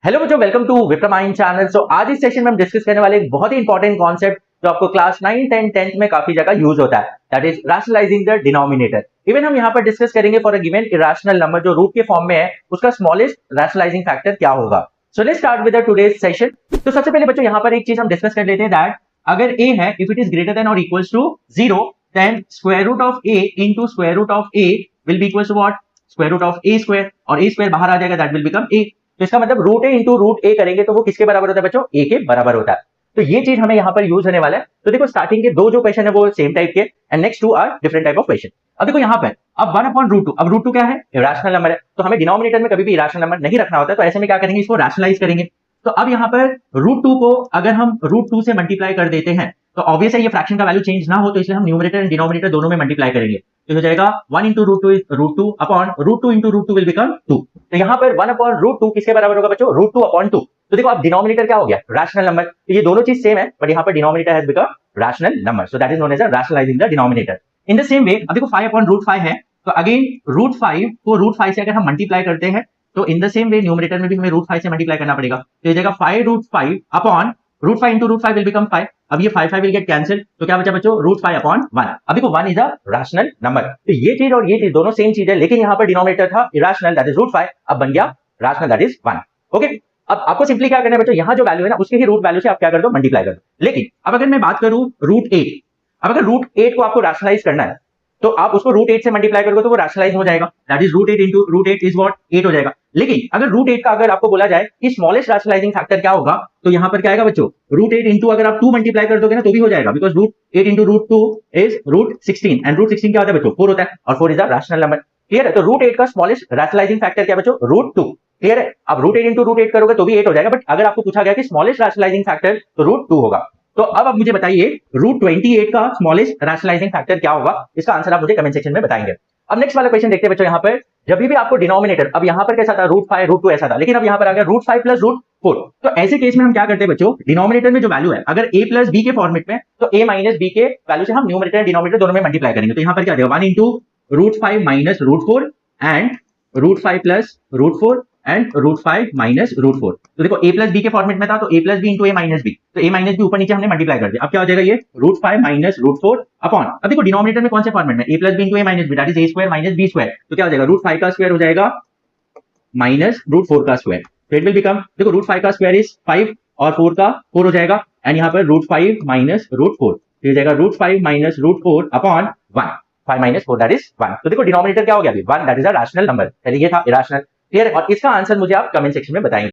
Hello बच्चों, welcome to विप्रमाइंड channel. सो आज इस सेशन में हम डिस्कस करने वाले एक बहुत ही इंपॉर्टेंट कॉन्सेप्ट जो आपको क्लास 9, 10, 10th में काफी जगह यूज होता है, that is rationalising the denominator. Even हम यहाँ पर डिस्कस करेंगे for a given irrational number जो रूट के फॉर्म में है, उसका स्मॉलेस्ट रैशनलाइजिंग फैक्टर क्या होगा। So let's start with today's session. तो सबसे पहले बच्चों यहाँ पर एक चीज हम डिस्कस कर लेते हैं, दैट अगर a है, if it is greater than और equals to 0, then square root of a into square root of a will be equals to what, square root of a square, और a स्क्वायर बाहर आ जाएगा, that will become a। तो इसका मतलब root ए into root ए करेंगे तो वो किसके बराबर होता है बच्चों, ए के बराबर होता है। तो ये चीज हमें यहाँ पर यूज होने वाला है। तो देखो स्टार्टिंग के दो जो क्वेश्चन है वो सेम टाइप के, and next two are different type of question. अब देखो यहाँ पर अब 1 अपॉन रूट 2, अब रूट 2 क्या है, इरेशनल नंबर है, तो हमें डिनोमिनेटर में कभी भी इरेशनल नंबर नहीं रखना होता है। तो ऐसे में क्या करेंगे, इसको रैशनलाइज करेंगे। तो अब यहाँ पर रूट 2 को अगर हम रूट 2 से मल्टीप्लाई कर देते हैं तो ऑब्वियस है ये फ्रैक्शन का वैल्यू चेंज ना हो, तो इसलिए हम न्यूमरेटर एंड डिनोमिनेटर दोनों में मल्टीप्लाई करेंगे। तो हो जाएगा 1 into root 2 is root 2 upon root 2 into root 2 will become 2। तो यहाँ पर 1 अपॉन रूट 2 किसके बराबर होगा बच्चों, रूट 2 अपॉन 2। तो देखो अब डिनोमिनेटर क्या हो गया, रैशनल नंबर। तो ये दोनों चीज सेम है, बट यहाँ पर denominator has become rational number, so that is known as rationalising the denominator. In the same way अब देखो 5 अपॉन रूट 5 है, तो अगेन रूट 5 को रूट 5 से अगर हम मल्टीप्लाई करते हैं तो इन द सेम वे न्यूमरेटर में भी हमें रूट 5 से मल्टीप्लाई करना पड़ेगा। तो ये जाएगा 5 root 5 upon root 5 into root 5 will become 5। अब ये 5 विल गेट कैंसिल, तो क्या बचा बच्चों, रूट 5 अपॉन 1। अब देखो 1 इज अ रैशनल नंबर। तो ये चीज और ये चीज दोनों सेम चीज है, लेकिन यहाँ पर डिनोमिनेटर था इरेशनल, दैट इज रूट 5, अब बन गया रैशनल, दैट इज 1। ओके, अब आपको सिंपली क्या करना है बच्चों, यहाँ जो वैल्यू है ना उसके ही रूट वैल्यू से आप क्या कर दो, मल्टीप्लाई कर दो। लेकिन अब अगर मैं बात करूं रूट 8, अब अगर रूट 8 को आपको रैशनलाइज करना है तो आप उसको रूट 8 से मल्टीप्लाई करोगे तो वो रैशनलाइज हो जाएगा, that is root 8 into root 8 is what, 8 हो जाएगा। लेकिन अगर रूट 8 का अगर आपको बोला जाए कि स्मॉलेस्ट रैशनलाइजिंग फैक्टर क्या होगा, तो यहाँ पर क्या आएगा बच्चों, रूट 8 इंटू अगर आप 2 मल्टीप्लाई कर दोगे ना तो भी हो जाएगा, because root 8 into root 2 is root 16, and root 16 क्या होता है बच्चों, 4 होता है, और 4 is a rational number. Clear है, तो रूट 8 का स्मॉलेस्ट रैशनलाइजिंग फैक्टर क्या बच्चों, रूट 2। क्लियर है, अब रूट 8 इंटू रूट 8 करोगे तो भी 8 हो जाएगा, बट अगर आपको पूछा गया कि स्मॉलेस्ट रैशनलाइजिंग फैक्टर तो रूट 2 होगा। तो अब मुझे बताइए रूट 28 का स्मॉलेस्ट रैशनलाइजिंग फैक्टर क्या होगा, इसका आंसर आप मुझे कमेंट सेक्शन में बताएंगे। अब नेक्स्ट वाला क्वेश्चन देखते हैं बच्चों, यहाँ पर जब भी आपको डिनोमिनेटर, अब यहाँ पर कैसा था, रूट 5 रूट 2 ऐसा था, लेकिन अब यहाँ पर आ गया रूट 5 प्लस रूट 4। तो ऐसे केस में हम क्या करते हैं बच्चों, डिनोमिनेटर में जो वैल्यू है अगर a प्लस बी के फॉर्मेट में, तो a माइनस बी के वैल्यू से हम न्यूमरेटर एंड डिनोमिनेटर दोनों में मल्टीप्लाई करेंगे। तो यहाँ पर क्या देगा, 1 into root 5 minus root 4 and root 5 plus root 4 and root 5 minus root 4। तो देखो a प्लस बी के फॉर्मेट में था तो a plus B into a minus B, तो a माइनस बी ऊपर नीचे हमने मल्टीप्लाई कर दिया। अब क्या हो जाएगा, ये रूट 5 माइनस रूट 4 अपॉन, अब देखो डिनोमिनेटर में कौन से फॉर्मेट में, a plus B into a minus B, that is a square minus b square. तो क्या हो जाएगा, रूट 5 का स्क्वायर हो जाएगा माइनस रूट 4 का स्क्वायर, तो इट विल बिकम, देखो रूट 5 का स्क्वायर इज 5 और 4 का 4 हो जाएगा, एंड यहाँ पर रूट 5 माइनस रूट 4, तो ये जाएगा root 5 minus root 4 upon 1, 5 minus 4 that is 1। तो देखो डिनोमिनेटर क्या हो गया अभी, 1, that is a rational number, पहले ये था इरेशनल। क्लियर है, और इसका आंसर मुझे आप कमेंट सेक्शन में बताएंगे।